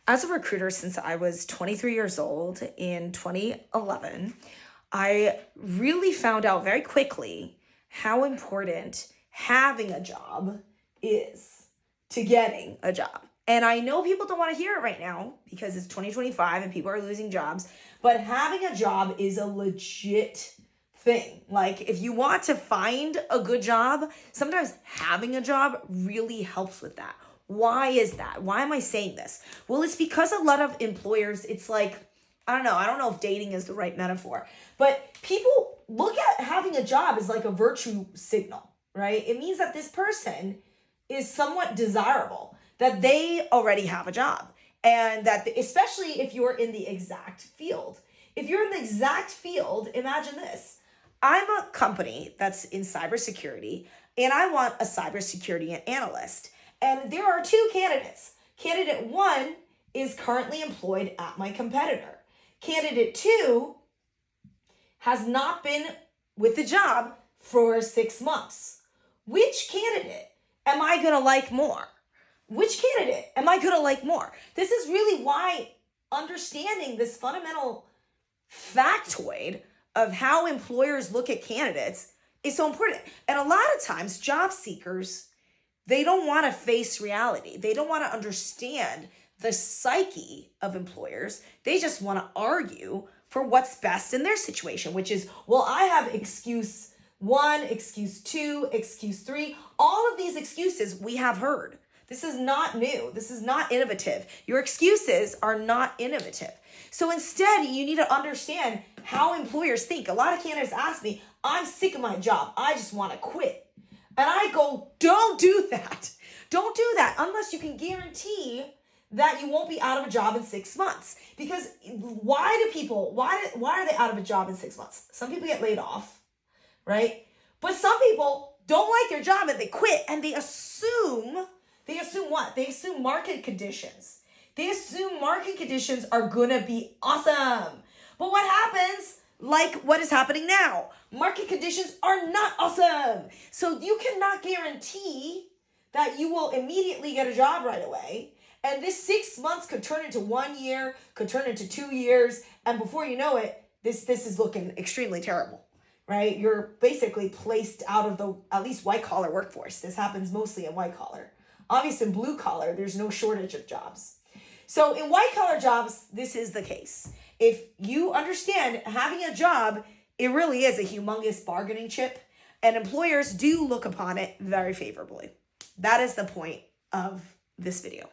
As a recruiter since I was 23 years old in 2011, I really found out very quickly how important having a job is to getting a job. And I know people don't want to hear it right now because it's 2025 and people are losing jobs, but having a job is a legit thing. Like, if you want to find a good job, sometimes having a job really helps with that. Why is that? Why am I saying this? Well, it's because a lot of employers, it's like, I don't know if dating is the right metaphor, but people look at having a job as like a virtue signal, right? It means that this person is somewhat desirable, that they already have a job, and that especially if you're in the exact field. If you're in the exact field, imagine this. I'm a company that's in cybersecurity, and I want a cybersecurity analyst. And there are two candidates. Candidate one is currently employed at my competitor. Candidate two has not been with the job for 6 months. Which candidate am I going to like more? Which candidate am I going to like more? This is really why understanding this fundamental factoid of how employers look at candidates is so important. And a lot of times, job seekers, they don't want to face reality. They don't want to understand the psyche of employers. They just want to argue for what's best in their situation, which is, well, I have excuse 1, excuse 2, excuse 3. All of these excuses we have heard. This is not new. This is not innovative. Your excuses are not innovative. So instead, you need to understand how employers think. A lot of candidates ask me, I'm sick of my job. I just want to quit. And I go, don't do that. Don't do that unless you can guarantee that you won't be out of a job in 6 months. Because why are they out of a job in 6 months? Some people get laid off, right? But some people don't like their job and they quit, and they assume what? They assume market conditions. They assume market conditions are gonna be awesome. But what happens? Like what is happening now. Market conditions are not awesome. So you cannot guarantee that you will immediately get a job right away. And this 6 months could turn into 1 year, could turn into 2 years. And before you know it, this is looking extremely terrible, right? You're basically placed out of the, at least white collar workforce. This happens mostly in white collar. Obviously in blue collar, there's no shortage of jobs. So in white collar jobs, this is the case. If you understand having a job, it really is a humongous bargaining chip, and employers do look upon it very favorably. That is the point of this video.